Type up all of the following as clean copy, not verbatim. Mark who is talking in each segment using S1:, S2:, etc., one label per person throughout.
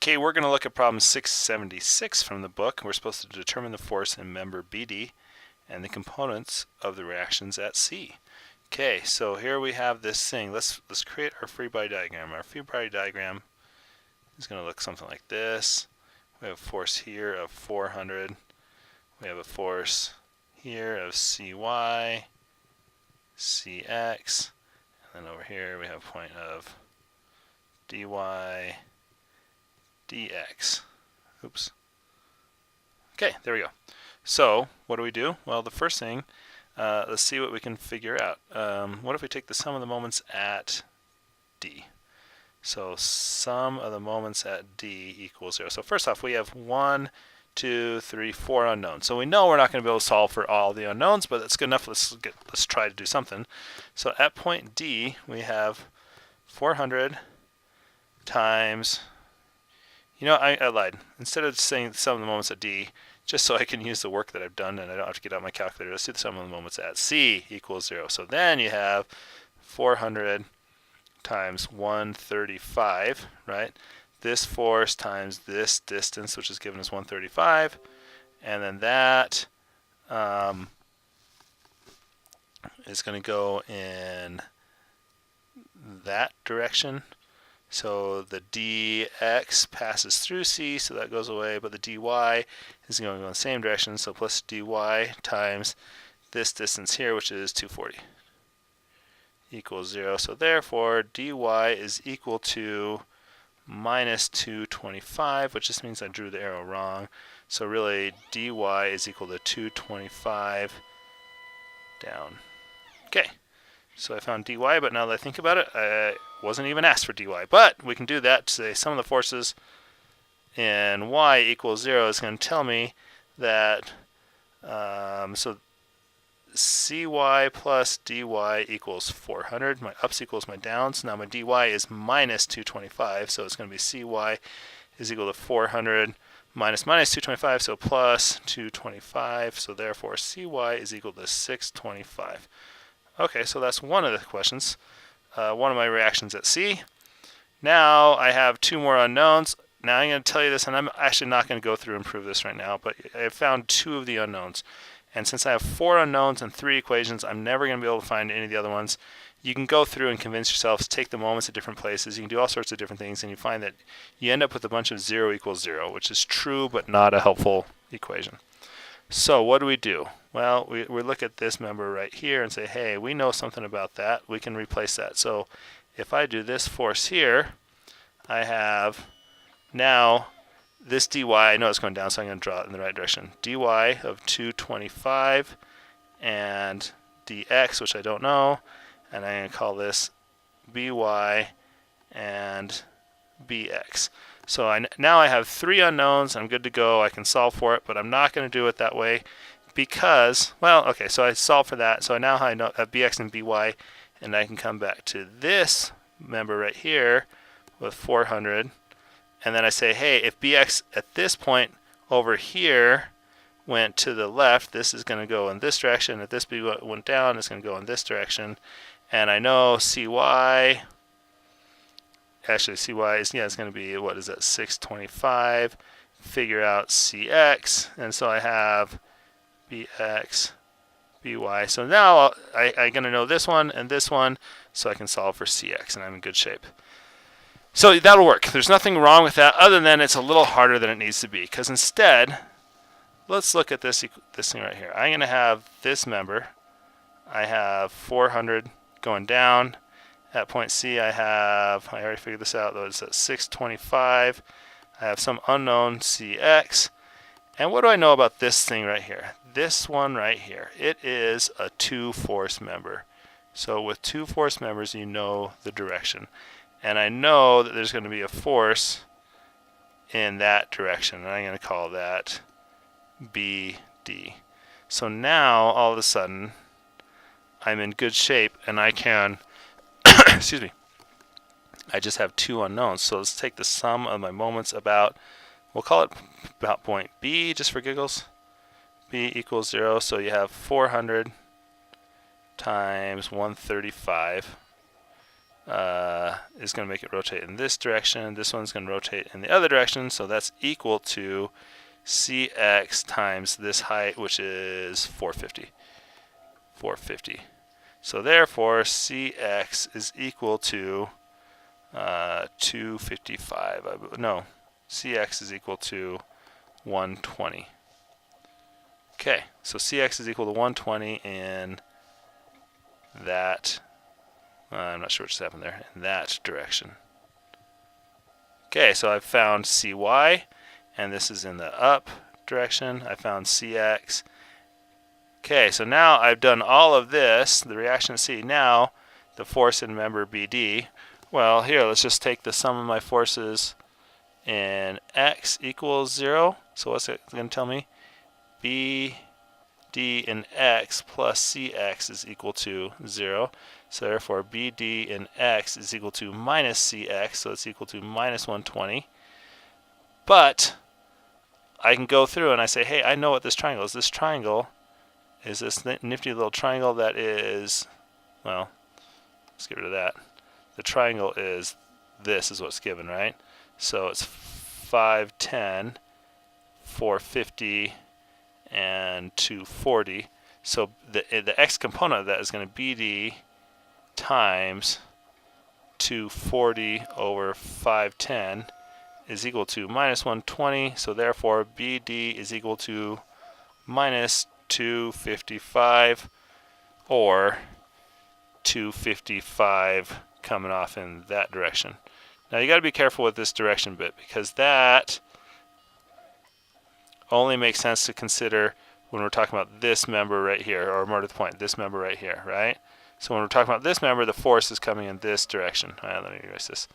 S1: Okay, we're going to look at problem 676 from the book. We're supposed to determine the force in member BD and the components of the reactions at C. Okay, so here we have this thing. Let's create our free body diagram. Our free body diagram is going to look something like this. We have a force here of 400. We have a force here of Cy, Cx, and then over here we have a point of dy, dx. Oops. Okay, there we go. So what do? Well, the first thing, let's see what we can figure out. What if we take the sum of the moments at D? So sum of the moments at D equals 0. So first off, we have 1, 2, 3, 4 unknowns. So we know we're not going to be able to solve for all the unknowns, but that's good enough. Let's try to do something. So at point D, we have 400 times, I lied. Instead of saying the sum of the moments at D, just so I can use the work that I've done and I don't have to get out my calculator, let's do the sum of the moments at C equals 0. So then you have 400 times 135, right? This force times this distance, which is given as 135, and then that is going to go in that direction. So the dx passes through C, so that goes away, but the dy is going to go in the same direction, so plus dy times this distance here, which is 240, equals 0. So therefore, dy is equal to minus 225, which just means I drew the arrow wrong. So really, dy is equal to 225 down. Okay. So I found dy, but now that I think about it, I wasn't even asked for dy. But we can do that to say sum of the forces in y equals 0 is going to tell me that, so cy plus dy equals 400. My ups equals my downs. Now my dy is minus 225, so it's going to be cy is equal to 400 minus 225, so plus 225. So therefore cy is equal to 625. Okay, so that's one of the questions, one of my reactions at C. Now I have two more unknowns. Now I'm going to tell you this, and I'm actually not going to go through and prove this right now, but I found two of the unknowns. And since I have 4 unknowns and 3 equations, I'm never going to be able to find any of the other ones. You can go through and convince yourselves, take the moments at different places. You can do all sorts of different things, and you find that you end up with a bunch of 0 equals 0, which is true but not a helpful equation. So what do? Well, we look at this member right here and say, hey, we know something about that. We can replace that. So if I do this force here, I have now this dy, I know it's going down, so I'm going to draw it in the right direction. Dy of 225 and dx, which I don't know, and I'm going to call this by and bx. So now I have 3 unknowns. I'm good to go. I can solve for it, but I'm not going to do it that way because, well, okay, so I solve for that. So now I know bx and by, and I can come back to this member right here with 400. And then I say, hey, if bx at this point over here went to the left, this is going to go in this direction. If this b went down, it's going to go in this direction. And I know cy, actually cy is, it's going to be, what is that, 625. Figure out cx, and so I have bx, by. So now I'm going to know this one and this one, so I can solve for cx, and I'm in good shape. So that'll work. There's nothing wrong with that other than it's a little harder than it needs to be, because instead, let's look at this thing right here. I'm going to have this member. I have 400 going down. At point C, I already figured this out, though, it's at 625. I have some unknown cx. And what do I know about this thing right here? This one right here. It is a 2-force member. So with 2 force members, you know the direction. And I know that there's going to be a force in that direction, and I'm going to call that BD. So now, all of a sudden, I'm in good shape, and I can, excuse me, I just have 2 unknowns. So let's take the sum of my moments about, we'll call it about point B, just for giggles. B equals 0, so you have 400 times 135 is going to make it rotate in this direction. This one's going to rotate in the other direction, so that's equal to Cx times this height, which is 450. 450. So therefore, Cx is equal to 255. No, Cx is equal to 120. Okay, so Cx is equal to 120 in that, I'm not sure what just happened there, in that direction. Okay, so I've found Cy, and this is in the up direction. I found Cx. Okay, so now I've done all of this, the reaction at C. Now, the force in member BD. Well, here, let's just take the sum of my forces in X equals 0. So what's it going to tell me? BD in X plus Cx is equal to 0. So therefore, BD in X is equal to minus Cx, so it's equal to minus 120. But I can go through and I say, hey, I know what this triangle is. This triangle is this nifty little triangle that is, well, let's get rid of that. The triangle is, this is what's given, right? So it's 510, 450, and 240. So the x component of that is going to be BD times 240 over 510 is equal to minus 120. So therefore, BD is equal to minus 255, or 255 coming off in that direction. Now you got to be careful with this direction bit, because that only makes sense to consider when we're talking about this member right here, or more to the point, this member right here, right? So when we're talking about this member, the force is coming in this direction. All right, let me erase this.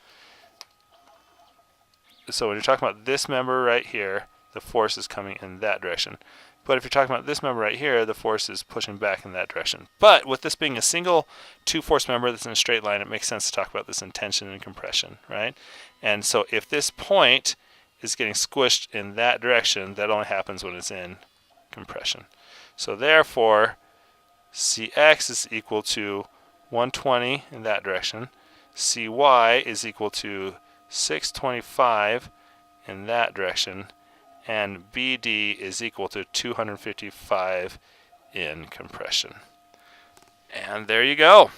S1: So when you're talking about this member right here, the force is coming in that direction. But if you're talking about this member right here, the force is pushing back in that direction. But with this being a single two-force member that's in a straight line, it makes sense to talk about this in tension and compression, right? And so if this point is getting squished in that direction, that only happens when it's in compression. So therefore, Cx is equal to 120 in that direction. Cy is equal to 625 in that direction. And BD is equal to 255 in compression. And there you go.